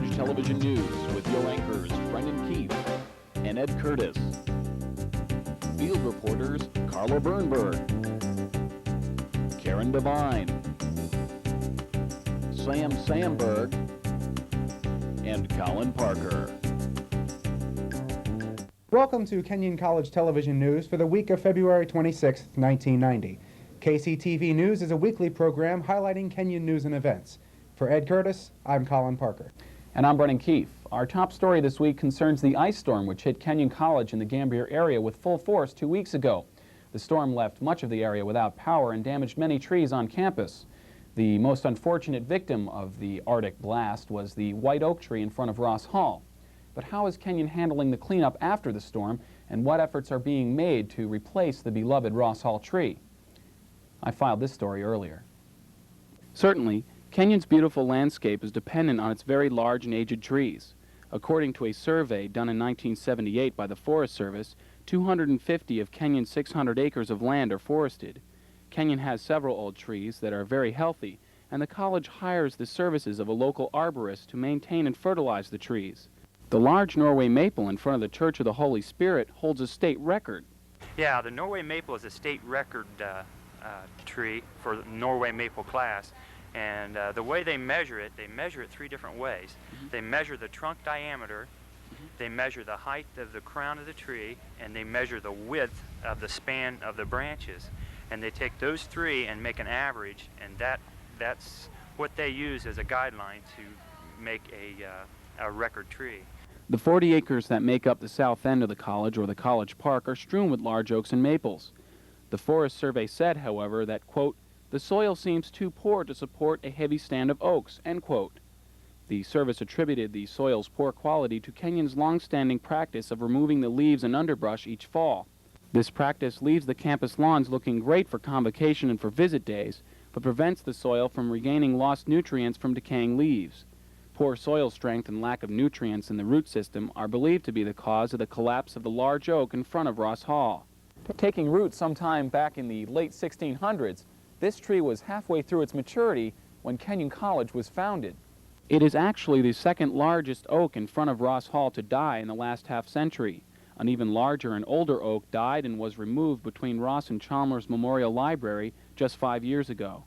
College Television News with your anchors Brendan Keefe and Ed Curtis. Field reporters Carla Bernberg, Karen Devine, Sam Sandberg, and Colin Parker. Welcome to Kenyon College Television News for the week of February 26, 1990. KCTV News is a weekly program highlighting Kenyon news and events. For Ed Curtis, I'm Colin Parker. And I'm Brendan Keefe. Our top story this week concerns the ice storm which hit Kenyon College in the Gambier area with full force 2 weeks ago. The storm left much of the area without power and damaged many trees on campus. The most unfortunate victim of the Arctic blast was the white oak tree in front of Ross Hall. But how is Kenyon handling the cleanup after the storm, and what efforts are being made to replace the beloved Ross Hall tree? I filed this story earlier. Certainly, Kenyon's beautiful landscape is dependent on its very large and aged trees. According to a survey done in 1978 by the Forest Service, 250 of Kenyon's 600 acres of land are forested. Kenyon has several old trees that are very healthy, and the college hires the services of a local arborist to maintain and fertilize the trees. The large Norway maple in front of the Church of the Holy Spirit holds a state record. Yeah, the Norway maple is a state record tree for the Norway maple class. And the way they measure it 3 different ways. They measure the trunk diameter, they measure the height of the crown of the tree, and they measure the width of the span of the branches. And they take those 3 and make an average, and that's what they use as a guideline to make a record tree. The 40 acres that make up the south end of the college or the college park are strewn with large oaks and maples. The Forest Survey said, however, that, quote, "The soil seems too poor to support a heavy stand of oaks," end quote. The service attributed the soil's poor quality to Kenyon's long-standing practice of removing the leaves and underbrush each fall. This practice leaves the campus lawns looking great for convocation and for visit days, but prevents the soil from regaining lost nutrients from decaying leaves. Poor soil strength and lack of nutrients in the root system are believed to be the cause of the collapse of the large oak in front of Ross Hall. Taking root sometime back in the late 1600s, this tree was halfway through its maturity when Kenyon College was founded. It is actually the second largest oak in front of Ross Hall to die in the last half-century. An even larger and older oak died and was removed between Ross and Chalmers Memorial Library just 5 years ago.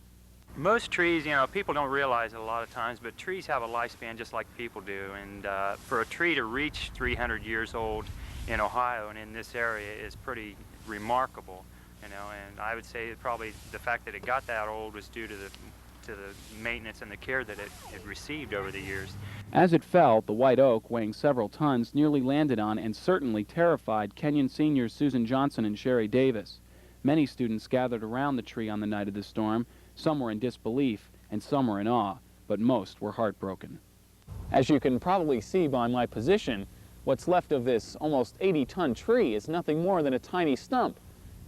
Most trees, you know, people don't realize it a lot of times, but trees have a lifespan just like people do. And for a tree to reach 300 years old in Ohio and in this area is pretty remarkable. You know, and I would say that probably the fact that it got that old was due to the maintenance and the care that it received over the years. As it fell, the white oak, weighing several tons, nearly landed on and certainly terrified Kenyon seniors Susan Johnson and Sherry Davis. Many students gathered around the tree on the night of the storm. Some were in disbelief and some were in awe, but most were heartbroken. As you can probably see by my position, what's left of this almost 80-ton tree is nothing more than a tiny stump.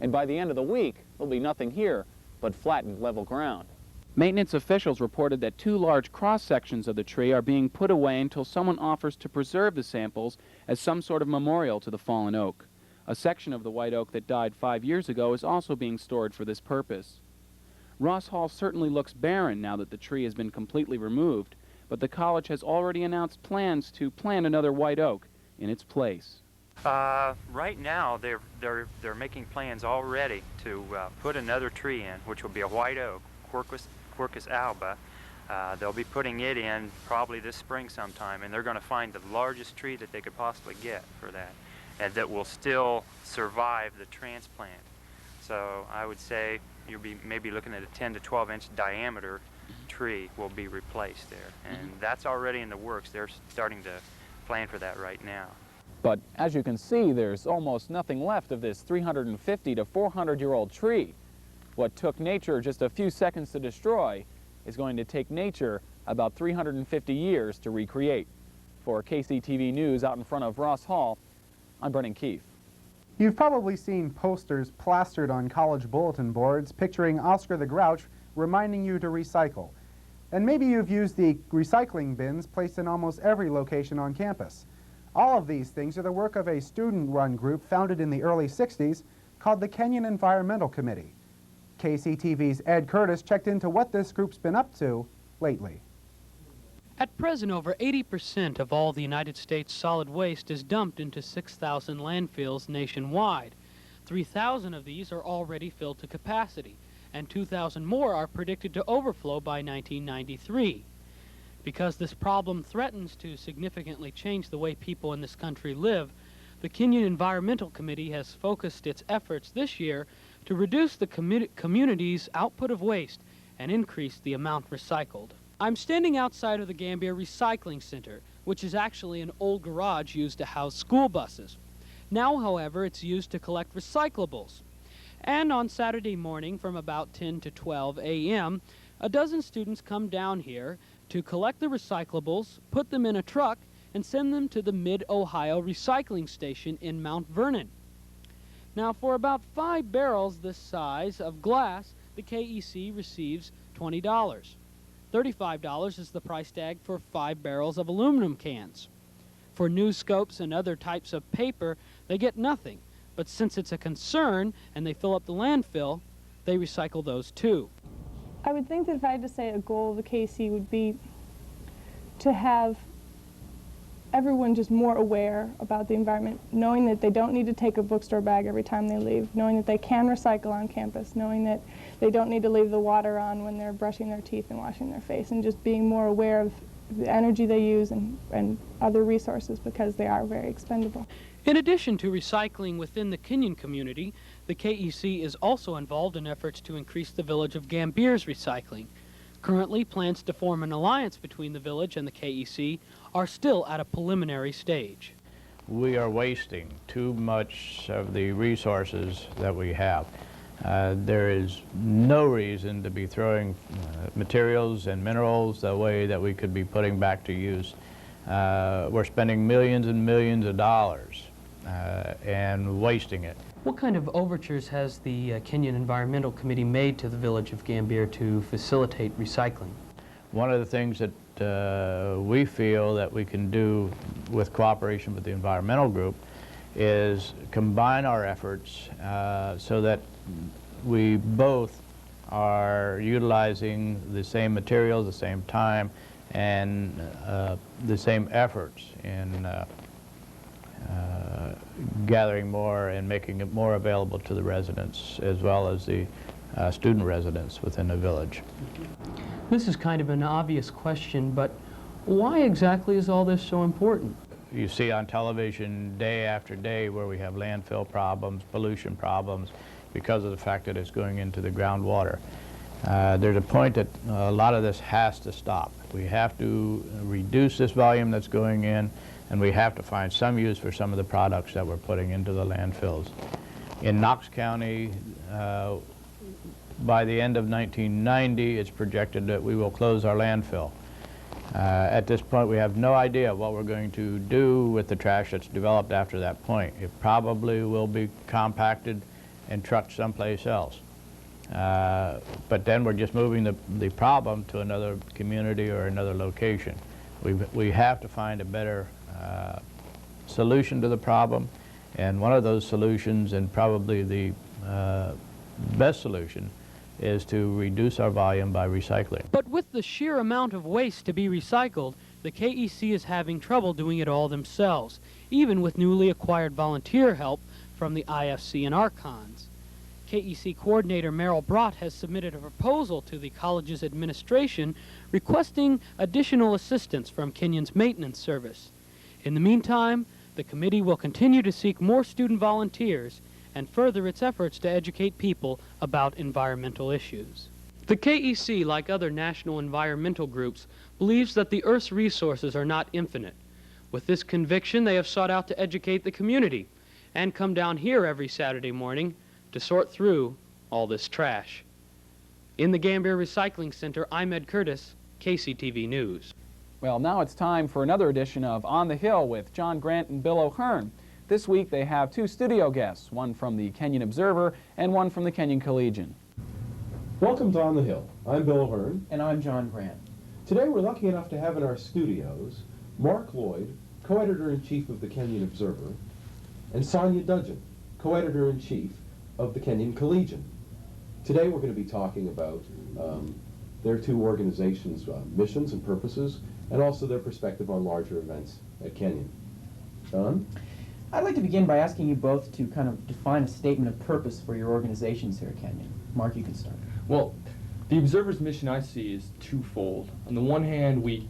And by the end of the week, there'll be nothing here but flattened level ground. Maintenance officials reported that 2 large cross-sections of the tree are being put away until someone offers to preserve the samples as some sort of memorial to the fallen oak. A section of the white oak that died 5 years ago is also being stored for this purpose. Ross Hall certainly looks barren now that the tree has been completely removed, but the college has already announced plans to plant another white oak in its place. Right now, they're making plans already to put another tree in, which will be a white oak, Quercus alba. They'll be putting it in probably this spring sometime, and they're going to find the largest tree that they could possibly get for that, and that will still survive the transplant. So I would say you'll be maybe looking at a 10 to 12 inch diameter tree will be replaced there, and that's already in the works. They're starting to plan for that right now. But as you can see, there's almost nothing left of this 350 to 400-year-old tree. What took nature just a few seconds to destroy is going to take nature about 350 years to recreate. For KCTV News out in front of Ross Hall, I'm Brendan Keefe. You've probably seen posters plastered on college bulletin boards picturing Oscar the Grouch reminding you to recycle. And maybe you've used the recycling bins placed in almost every location on campus. All of these things are the work of a student-run group founded in the early 60s called the Kenyon Environmental Committee. KCTV's Ed Curtis checked into what this group's been up to lately. At present, over 80% of all the United States solid waste is dumped into 6,000 landfills nationwide. 3,000 of these are already filled to capacity, and 2,000 more are predicted to overflow by 1993. Because this problem threatens to significantly change the way people in this country live, the Kenyon Environmental Committee has focused its efforts this year to reduce the community's output of waste and increase the amount recycled. I'm standing outside of the Gambier Recycling Center, which is actually an old garage used to house school buses. Now, however, it's used to collect recyclables. And on Saturday morning from about 10 to 12 a.m., a dozen students come down here to collect the recyclables, put them in a truck, and send them to the Mid-Ohio Recycling Station in Mount Vernon. Now, for about 5 barrels this size of glass, the KEC receives $20. $35 is the price tag for 5 barrels of aluminum cans. For news scopes and other types of paper, they get nothing. But since it's a concern and they fill up the landfill, they recycle those too. I would think that if I had to say a goal of the KC would be to have everyone just more aware about the environment, knowing that they don't need to take a bookstore bag every time they leave, knowing that they can recycle on campus, knowing that they don't need to leave the water on when they're brushing their teeth and washing their face, and just being more aware of the energy they use and other resources, because they are very expendable. In addition to recycling within the Kenyon community, the KEC is also involved in efforts to increase the village of Gambier's recycling. Currently, plans to form an alliance between the village and the KEC are still at a preliminary stage. We are wasting too much of the resources that we have. There is no reason to be throwing materials and minerals the way that we could be putting back to use. We're spending millions and millions of dollars and wasting it. What kind of overtures has the Kenyon Environmental Committee made to the village of Gambier to facilitate recycling? One of the things that we feel that we can do with cooperation with the environmental group is combine our efforts so that we both are utilizing the same materials, the same time, and the same efforts in gathering more and making it more available to the residents as well as the student residents within the village. This is kind of an obvious question, but why exactly is all this so important? You see on television day after day where we have landfill problems, pollution problems, because of the fact that it's going into the groundwater. There's a point that a lot of this has to stop. We have to reduce this volume that's going in, and we have to find some use for some of the products that we're putting into the landfills. In Knox County, by the end of 1990, it's projected that we will close our landfill. At this point, we have no idea what we're going to do with the trash that's developed after that point. It probably will be compacted and trucked someplace else. But then we're just moving the problem to another community or another location. We have to find a better solution to the problem, and one of those solutions, and probably the best solution, is to reduce our volume by recycling. But with the sheer amount of waste to be recycled, the KEC is having trouble doing it all themselves, even with newly acquired volunteer help from the IFC and Archons. KEC coordinator Merrill Brott has submitted a proposal to the college's administration requesting additional assistance from Kenyon's maintenance service. In the meantime, the committee will continue to seek more student volunteers and further its efforts to educate people about environmental issues. The KEC, like other national environmental groups, believes that the Earth's resources are not infinite. With this conviction, they have sought out to educate the community and come down here every Saturday morning to sort through all this trash. In the Gambier Recycling Center, I'm Ed Curtis, KCTV News. Well, now it's time for another edition of On the Hill with John Grant and Bill O'Hearn. This week they have 2 studio guests, one from the Kenyon Observer and one from the Kenyon Collegian. Welcome to On the Hill. I'm Bill O'Hearn. And I'm John Grant. Today we're lucky enough to have in our studios Mark Lloyd, co-editor-in-chief of the Kenyon Observer, and Sonia Dudgeon, co-editor-in-chief of the Kenyon Collegian. Today we're going to be talking about their two organizations' missions and purposes, and also their perspective on larger events at Kenyon. Don? I'd like to begin by asking you both to kind of define a statement of purpose for your organizations here at Kenyon. Mark, you can start. Well, the Observer's mission I see is twofold. On the one hand, we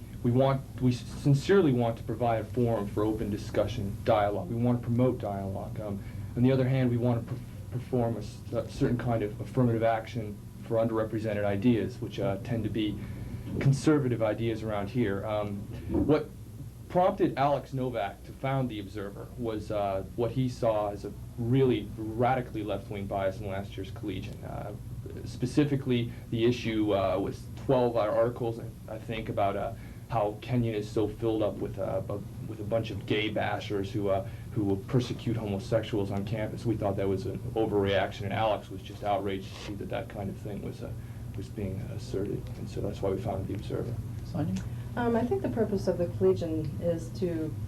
sincerely want to provide a forum for open discussion, dialogue. We want to promote dialogue. On the other hand, we want to perform a certain kind of affirmative action for underrepresented ideas, which tend to be conservative ideas around here. What prompted Alex Novak to found the Observer was what he saw as a really radically left-wing bias in last year's Collegian. Specifically, the issue was 12 articles, I think, about how Kenyon is so filled up with a bunch of gay bashers who will persecute homosexuals on campus. We thought that was an overreaction, and Alex was just outraged to see that that kind of thing was being asserted, and so that's why we founded the Observer. Sonia? I think the purpose of the Collegian is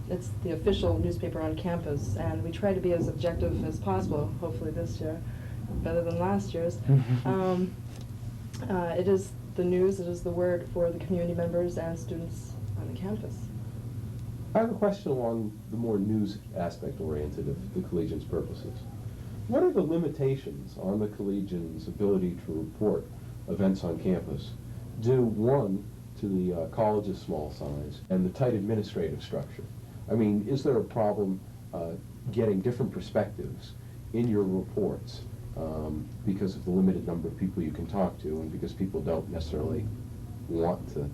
it's the official newspaper on campus, and we try to be as objective as possible, hopefully this year, better than last year's. It is the news, it is the word for the community members and students on the campus. I have a question along the more news aspect oriented of the Collegian's purposes. What are the limitations on the Collegian's ability to report events on campus due, one, to the college's small size and the tight administrative structure? I mean, is there a problem getting different perspectives in your reports because of the limited number of people you can talk to, and because people don't necessarily want to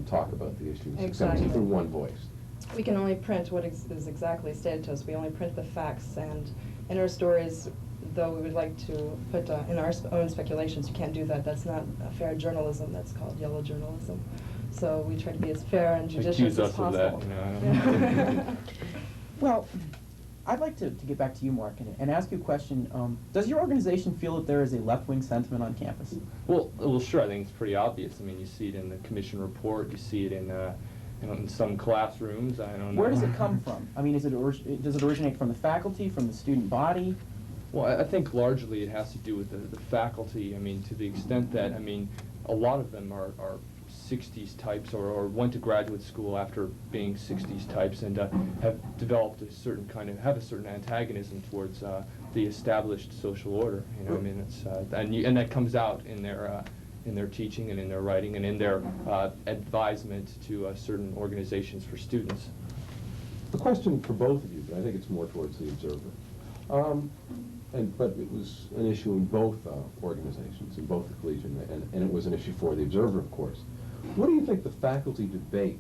talk about the issues except through one voice? We can only print what is exactly stated to us. We only print the facts, and in our stories, though we would like to put in our own speculations, you can't do that. That's not fair journalism. That's called yellow journalism. So we try to be as fair and judicious as possible. Accuse us of that, you know. Well, I'd like to get back to you, Mark, and ask you a question. Does your organization feel that there is a left-wing sentiment on campus? Well, sure. I think it's pretty obvious. I mean, you see it in the commission report. You see it in some classrooms. I don't know. Where does it come from? I mean, does it originate from the faculty, from the student body? Well, I think largely it has to do with the faculty. I mean, to the extent that, I mean, a lot of them are 60s types or went to graduate school after being 60s types and have developed a certain antagonism towards the established social order. You know, I mean, it's and that comes out in their teaching and in their writing and in their advisement to certain organizations for students. A question for both of you, but I think it's more towards the Observer. But it was an issue in both organizations, in both the Collegian, and it was an issue for the Observer, of course. What do you think the faculty debate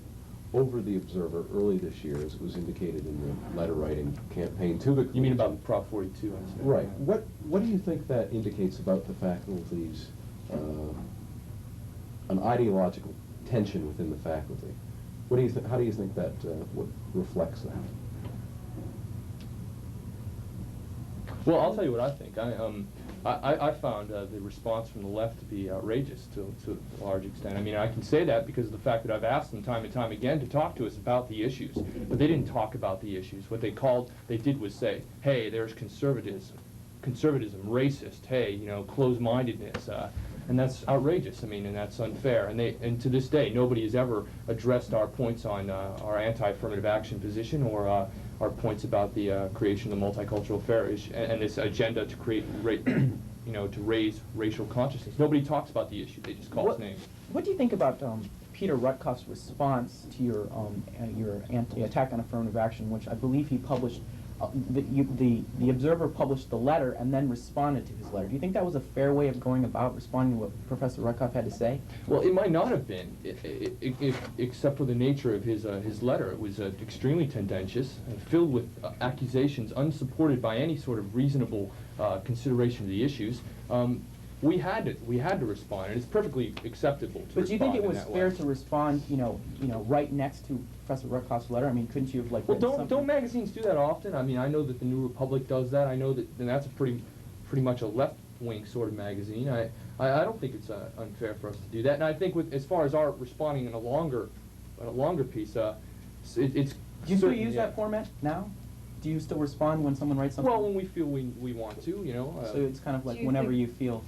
over the Observer early this year, as it was indicated in the letter writing campaign to the Collegian? You mean about Prop 42? I said. Right. What do you think that indicates about the faculty's an ideological tension within the faculty? What do you how do you think that what reflects that? Well, I'll tell you what I think. I found the response from the left to be outrageous to a large extent. I mean, I can say that because of the fact that I've asked them time and time again to talk to us about the issues, but they didn't talk about the issues. What they did was say, hey, there's conservatism, racist, hey, you know, closed-mindedness, and that's outrageous. I mean, and that's unfair. And to this day, nobody has ever addressed our points on our anti-affirmative action position or our points about the creation of the multicultural affair and this agenda to create, to raise racial consciousness. Nobody talks about the issue; they just call its name. What do you think about Peter Rutkoff's response to your attack on affirmative action, which I believe he published? The Observer published the letter and then responded to his letter. Do you think that was a fair way of going about responding to what Professor Rutkoff had to say? Well, it might not have been, except for the nature of his letter. It was extremely tendentious and filled with accusations unsupported by any sort of reasonable consideration of the issues. We had to respond, and it's perfectly acceptable to respond. But do you think it was fair to respond, right next to Professor Rutkoff's letter? I mean, couldn't you have Well, don't magazines do that often? I mean, I know that the New Republic does that. I know that, and that's a pretty much a left-wing sort of magazine. I don't think it's unfair for us to do that. And I think as far as our responding in a longer piece, it's. Do you still use that format now? Do you still respond when someone writes something? Well, when we feel we want to, So it's kind of like whenever you feel.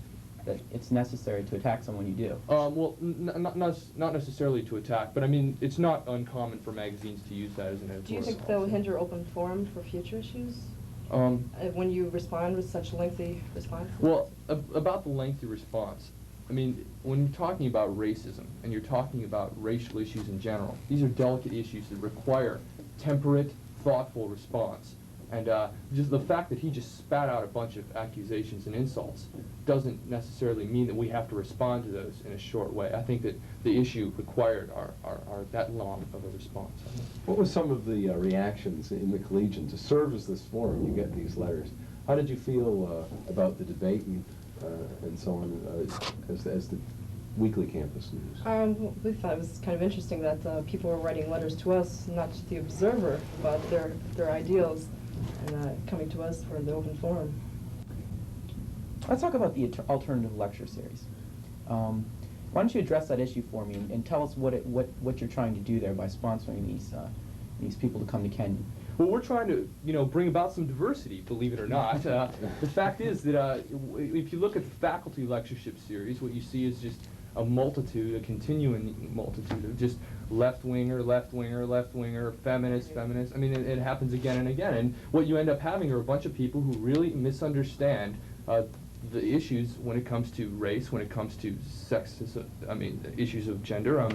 that it's necessary to attack someone you do? Well, not necessarily to attack, but I mean, it's not uncommon for magazines to use that as an editorial. Do you think that will hinder open forum for future issues? When you respond with such lengthy response? Well, about the lengthy response, I mean, when you're talking about racism and you're talking about racial issues in general, these are delicate issues that require temperate, thoughtful response. And just the fact that he just spat out a bunch of accusations and insults doesn't necessarily mean that we have to respond to those in a short way. I think that the issue required are that long of a response. What was some of the reactions in the Collegian to serve as this forum? You get these letters. How did you feel about the debate and so on as the weekly campus news? We thought it was kind of interesting that people were writing letters to us, not just the Observer, about their ideals, and coming to us for the open forum. Let's talk about the alternative lecture series. Why don't you address that issue for me and tell us what you're trying to do there by sponsoring these people to come to Kenyon? Well, we're trying to, bring about some diversity, believe it or not. The fact is that if you look at the faculty lectureship series, what you see is just a continuing multitude of just left-winger, feminist. I mean, it happens again and again. And what you end up having are a bunch of people who really misunderstand the issues when it comes to race, when it comes to issues of gender.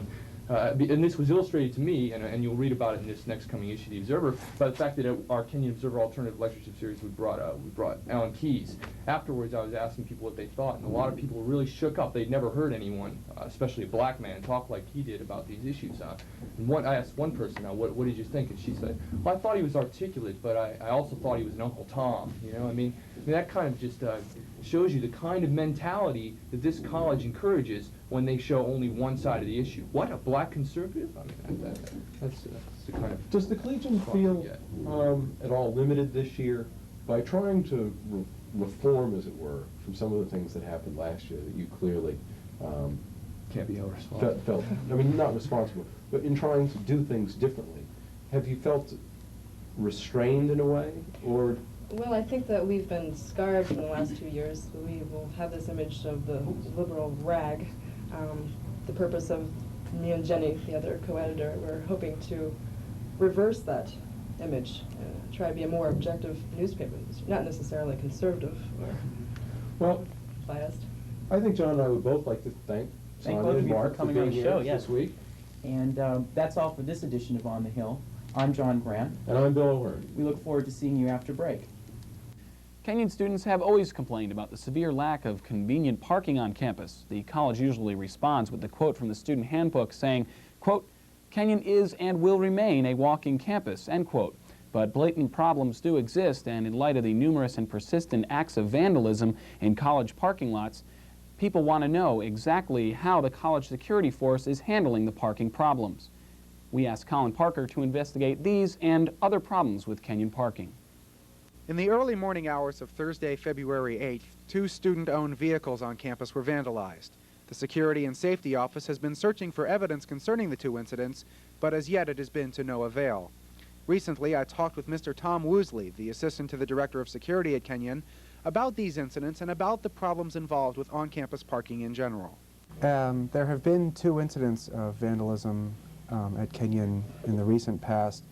And this was illustrated to me, and you'll read about it in this next coming issue of the Observer, by the fact that at our Kenyon Observer Alternative Lectureship Series we brought Alan Keyes. Afterwards, I was asking people what they thought, and a lot of people were really shook up. They'd never heard anyone, especially a black man, talk like he did about these issues. And I asked one person, what did you think? And she said, well, I thought he was articulate, but I also thought he was an Uncle Tom. I mean, that kind of just shows you the kind of mentality that this college encourages when they show only one side of the issue. What, a black conservative? I mean, that's the kind of... Does the Collegian feel at all limited this year by trying to reform, as it were, from some of the things that happened last year that you clearly can't be held responsible? Felt, I mean, not responsible, but in trying to do things differently. Have you felt restrained in a way, or... Well, I think that we've been scarred in the last 2 years. We will have this image of the liberal rag. The purpose of me and Jenny, the other co-editor, we're hoping to reverse that image, try to be a more objective newspaper, not necessarily conservative or biased. I think John and I would both like to thank both of you for coming on the show this week. And that's all for this edition of On the Hill. I'm John Grant. And I'm Bill O'Hearn. We look forward to seeing you after break. Kenyon students have always complained about the severe lack of convenient parking on campus. The college usually responds with the quote from the student handbook saying, quote, Kenyon is and will remain a walking campus, end quote. But blatant problems do exist, and in light of the numerous and persistent acts of vandalism in college parking lots, people want to know exactly how the college security force is handling the parking problems. We asked Colin Parker to investigate these and other problems with Kenyon parking. In the early morning hours of Thursday, February 8th, 2 student-owned vehicles on campus were vandalized. The Security and Safety Office has been searching for evidence concerning the 2 incidents, but as yet it has been to no avail. Recently, I talked with Mr. Tom Woosley, the assistant to the Director of Security at Kenyon, about these incidents and about the problems involved with on-campus parking in general. There have been 2 incidents of vandalism at Kenyon in the recent past.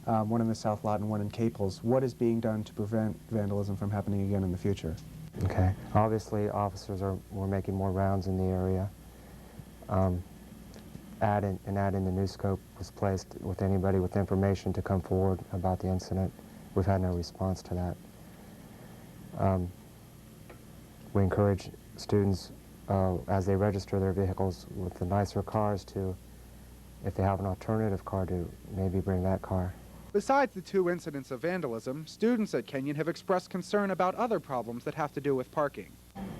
One in the South Lot and one in Caples. What is being done to prevent vandalism from happening again in the future? Okay. Obviously, officers were making more rounds in the area. An ad in the newscope was placed with anybody with information to come forward about the incident. We've had no response to that. We encourage students, as they register their vehicles with the nicer cars, to, if they have an alternative car, to maybe bring that car. Besides the 2 incidents of vandalism, students at Kenyon have expressed concern about other problems that have to do with parking.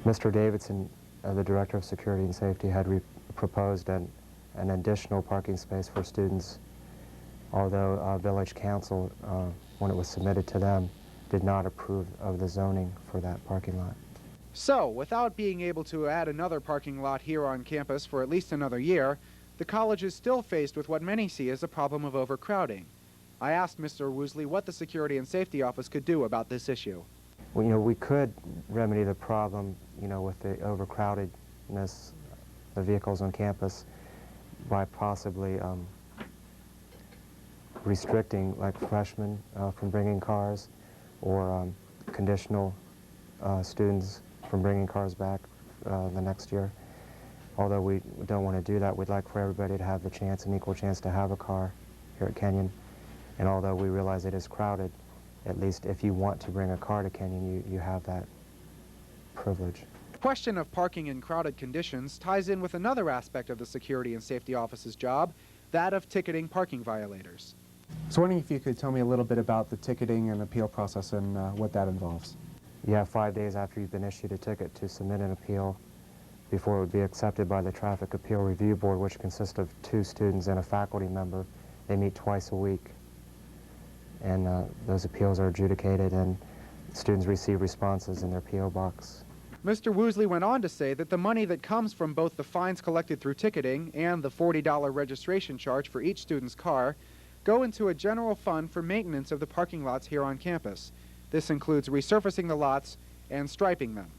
Mr. Davidson, the Director of Security and Safety, had proposed an additional parking space for students, although Village Council, when it was submitted to them, did not approve of the zoning for that parking lot. So, without being able to add another parking lot here on campus for at least another year, the college is still faced with what many see as a problem of overcrowding. I asked Mr. Woosley what the Security and Safety Office could do about this issue. Well, we could remedy the problem, with the overcrowdedness of vehicles on campus by possibly restricting, like, freshmen from bringing cars, or conditional students from bringing cars back the next year. Although we don't want to do that, we'd like for everybody to have the chance, an equal chance to have a car here at Kenyon. And although we realize it is crowded, at least if you want to bring a car to Kenyon, you have that privilege. The question of parking in crowded conditions ties in with another aspect of the Security and Safety Office's job, that of ticketing parking violators. So wondering if you could tell me a little bit about the ticketing and appeal process and what that involves. You have 5 days after you've been issued a ticket to submit an appeal before it would be accepted by the Traffic Appeal Review Board, which consists of 2 students and a faculty member. They meet twice a week, and those appeals are adjudicated, and students receive responses in their P.O. box. Mr. Woosley went on to say that the money that comes from both the fines collected through ticketing and the $40 registration charge for each student's car go into a general fund for maintenance of the parking lots here on campus. This includes resurfacing the lots and striping them.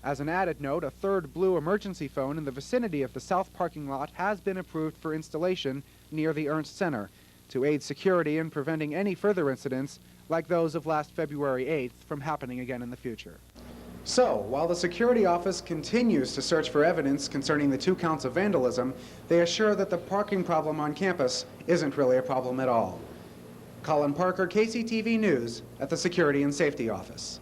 As an added note, a third blue emergency phone in the vicinity of the south parking lot has been approved for installation near the Ernst Center to aid security in preventing any further incidents like those of last February 8th from happening again in the future. So, while the security office continues to search for evidence concerning the 2 counts of vandalism, they assure that the parking problem on campus isn't really a problem at all. Colin Parker, KCTV News, at the Security and Safety Office.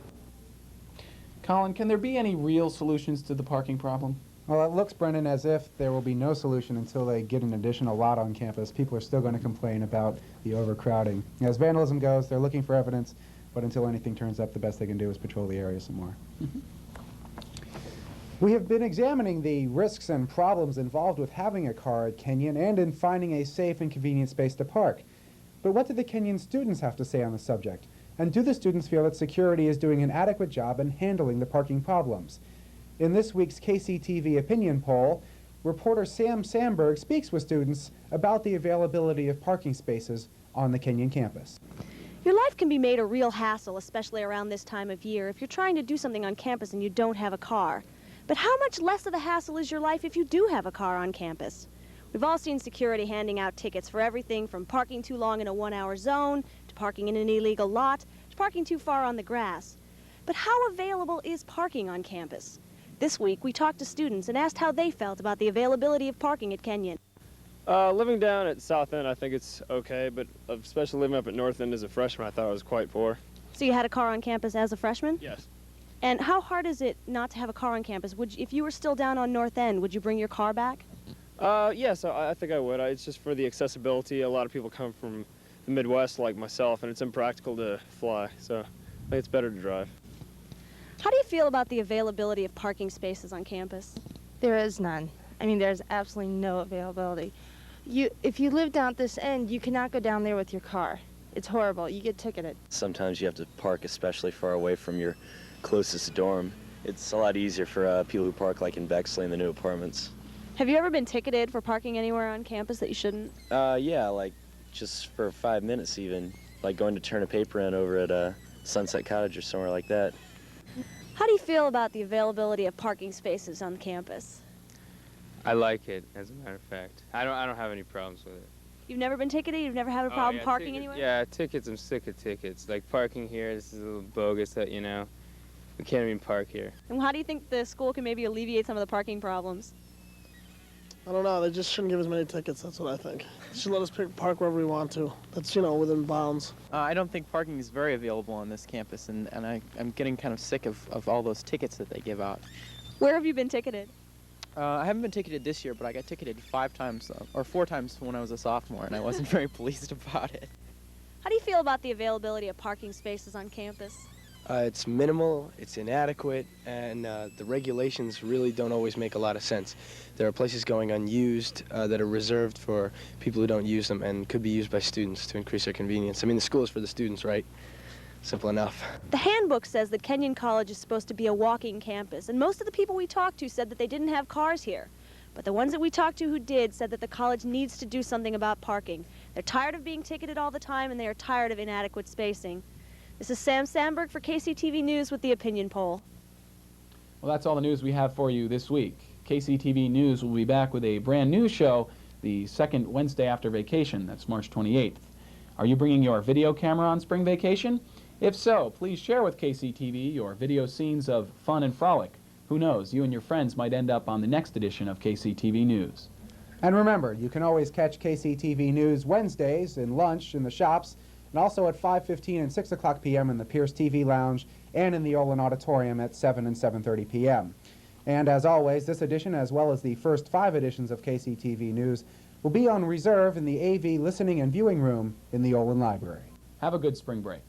Colin, can there be any real solutions to the parking problem? Well, it looks, Brendan, as if there will be no solution until they get an additional lot on campus. People are still going to complain about the overcrowding. As vandalism goes, they're looking for evidence, but until anything turns up, the best they can do is patrol the area some more. We have been examining the risks and problems involved with having a car at Kenyon and in finding a safe and convenient space to park. But what do the Kenyon students have to say on the subject? And do the students feel that security is doing an adequate job in handling the parking problems? In this week's KCTV opinion poll, reporter Sam Sandberg speaks with students about the availability of parking spaces on the Kenyon campus. Your life can be made a real hassle, especially around this time of year, if you're trying to do something on campus and you don't have a car. But how much less of a hassle is your life if you do have a car on campus? We've all seen security handing out tickets for everything from parking too long in a 1-hour zone, to parking in an illegal lot, to parking too far on the grass. But how available is parking on campus? This week, we talked to students and asked how they felt about the availability of parking at Kenyon. Living down at South End, I think it's okay, but especially living up at North End as a freshman, I thought it was quite poor. So you had a car on campus as a freshman? Yes. And how hard is it not to have a car on campus? If you were still down on North End, would you bring your car back? Yes, I think I would. It's just for the accessibility. A lot of people come from the Midwest like myself, and it's impractical to fly, so I think it's better to drive. How do you feel about the availability of parking spaces on campus? There is none. I mean, there's absolutely no availability. If you live down at this end, you cannot go down there with your car. It's horrible. You get ticketed. Sometimes you have to park especially far away from your closest dorm. It's a lot easier for people who park like in Bexley in the new apartments. Have you ever been ticketed for parking anywhere on campus that you shouldn't? Yeah, like just for 5 minutes even, like going to turn a paper in over at Sunset Cottage or somewhere like that. How do you feel about the availability of parking spaces on campus? I like it, as a matter of fact. I don't have any problems with it. You've never been ticketed? You've never had a problem parking anywhere? Yeah, tickets. I'm sick of tickets. Like parking here, this is a little bogus that, we can't even park here. And how do you think the school can maybe alleviate some of the parking problems? I don't know. They just shouldn't give us many tickets. That's what I think. They should let us park wherever we want to. That's, within bounds. I don't think parking is very available on this campus, and I'm getting kind of sick of all those tickets that they give out. Where have you been ticketed? I haven't been ticketed this year, but I got ticketed 5 times, or 4 times when I was a sophomore, and I wasn't very pleased about it. How do you feel about the availability of parking spaces on campus? It's minimal, it's inadequate, and the regulations really don't always make a lot of sense. There are places going unused that are reserved for people who don't use them and could be used by students to increase their convenience. I mean, the school is for the students, right? Simple enough. The handbook says that Kenyon College is supposed to be a walking campus, and most of the people we talked to said that they didn't have cars here. But the ones that we talked to who did said that the college needs to do something about parking. They're tired of being ticketed all the time, and they are tired of inadequate spacing. This is Sam Sandberg for KCTV News with the Opinion Poll. Well, that's all the news we have for you this week. KCTV News will be back with a brand new show the second Wednesday after vacation. That's March 28th. Are you bringing your video camera on spring vacation? If so, please share with KCTV your video scenes of fun and frolic. Who knows, you and your friends might end up on the next edition of KCTV News. And remember, you can always catch KCTV News Wednesdays in lunch in the shops, and also at 5:15 and 6 o'clock p.m. in the Pierce TV Lounge and in the Olin Auditorium at 7 and 7:30 p.m. And as always, this edition, as well as the first 5 editions of KCTV News, will be on reserve in the AV listening and viewing room in the Olin Library. Have a good spring break.